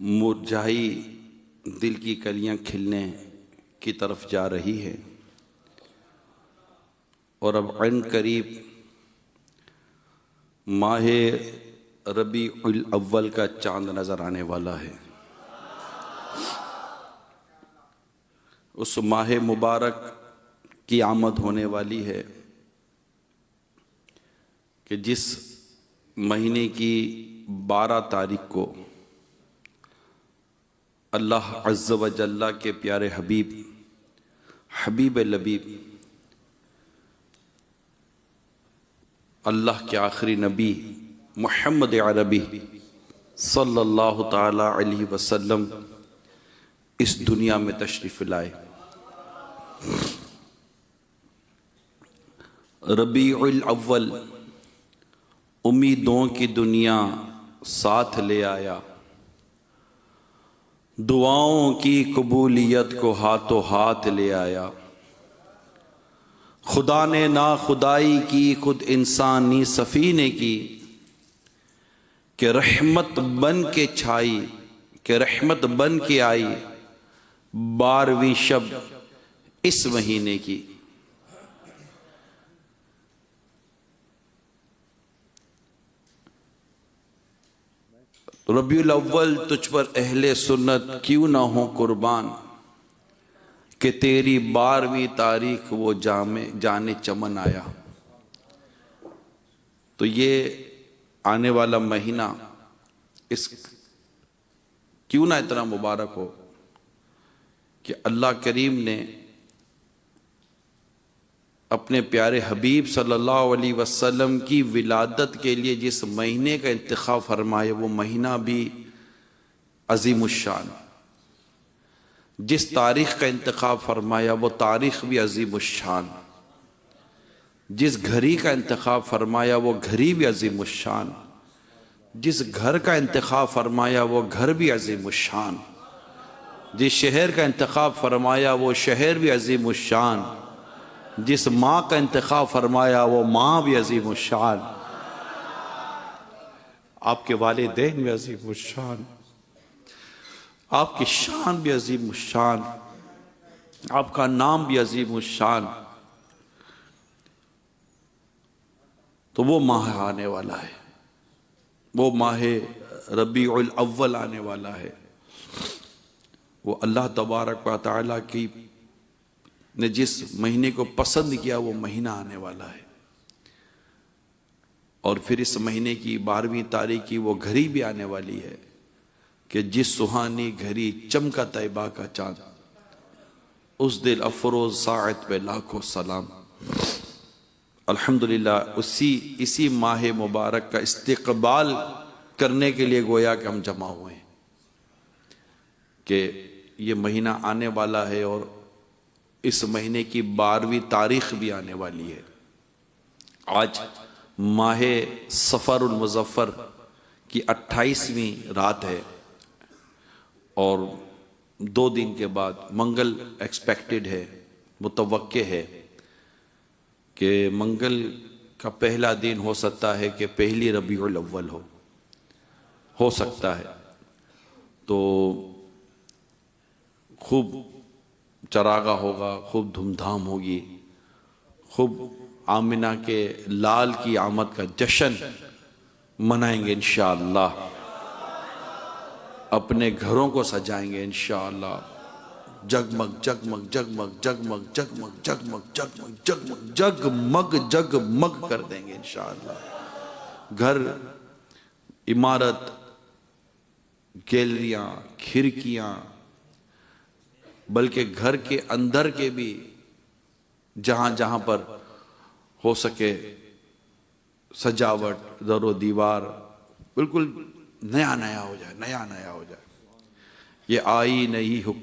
مرجھائی دل کی کلیاں کھلنے کی طرف جا رہی ہے، اور اب عن قریب ماہ ربیع الاول کا چاند نظر آنے والا ہے۔ اس ماہ مبارک کی آمد ہونے والی ہے کہ جس مہینے کی 12 تاریخ کو اللہ عز و جل کے پیارے حبیب لبیب، اللہ کے آخری نبی محمد عربی صلی اللہ تعالی علیہ وسلم اس دنیا میں تشریف لائے۔ ربیع الاول امیدوں کی دنیا ساتھ لے آیا، دعاؤں کی قبولیت کو ہاتھوں ہاتھ لے آیا۔ خدا نے نا خدائی کی، خود انسانی سفینے کی، کہ رحمت بن کے چھائی، کہ رحمت بن کے آئی 12ویں شب اس مہینے کی۔ ربیع الاول تجھ پر اہل سنت کیوں نہ ہوں قربان، کہ تیری 12ویں تاریخ وہ جانے چمن آیا۔ تو یہ آنے والا مہینہ اس کیوں نہ اتنا مبارک ہو کہ اللہ کریم نے اپنے پیارے حبیب صلی اللہ علیہ وسلم کی ولادت کے لیے جس مہینے کا انتخاب فرمایا وہ مہینہ بھی عظیم الشان، جس تاریخ کا انتخاب فرمایا وہ تاریخ بھی عظیم الشان، جس گھڑی کا انتخاب فرمایا وہ گھڑی بھی عظیم الشان، جس گھر کا انتخاب فرمایا وہ گھر بھی عظیم الشان، جس شہر کا انتخاب فرمایا وہ شہر بھی عظیم الشان، جس ماں کا انتخاب فرمایا وہ ماں بھی عظیم الشان، آپ کے والدین بھی عظیم الشان، آپ کی شان بھی عظیم الشان، آپ کا نام بھی عظیم الشان۔ تو وہ ماہ آنے والا ہے، وہ ماہ ربیع الاول آنے والا ہے، وہ اللہ تبارک و تعالیٰ کی نے جس مہینے کو پسند کیا وہ مہینہ آنے والا ہے، اور پھر اس مہینے کی 12ویں تاریخ کی وہ گھڑی بھی آنے والی ہے کہ جس سہانی گھڑی چمکا طیبہ کا چاند، اس دل افروز ساعت پہ لاکھوں سلام۔ الحمدللہ اسی ماہ مبارک کا استقبال کرنے کے لیے گویا کہ ہم جمع ہوئے ہیں کہ یہ مہینہ آنے والا ہے، اور اس مہینے کی 12ویں تاریخ بھی آنے والی ہے۔ آج ماہ صفر المظفر کی 28ویں رات ہے، اور 2 دن کے بعد منگل ایکسپیکٹڈ ہے، متوقع ہے کہ منگل کا پہلا دن ہو سکتا ہے کہ پہلی ربیع الاول ہو سکتا ہے۔ تو خوب چراغا ہوگا، خوب دھوم دھام ہوگی، خوب آمنہ کے لال کی آمد کا جشن منائیں گے انشاءاللہ، اپنے گھروں کو سجائیں گے انشاءاللہ، جگمگ جگمگ جگمگ جگمگ جگمگ جگمگ جگمگ جگمگ جگمگ جگمگ کر دیں گے انشاءاللہ۔ گھر، عمارت، گیلریاں، کھڑکیاں، بلکہ گھر کے اندر کے بھی جہاں جہاں پر ہو سکے سجاوٹ، در و دیوار بالکل نیا نیا ہو جائے، نیا نیا ہو جائے۔ یہ آئی نئی حکم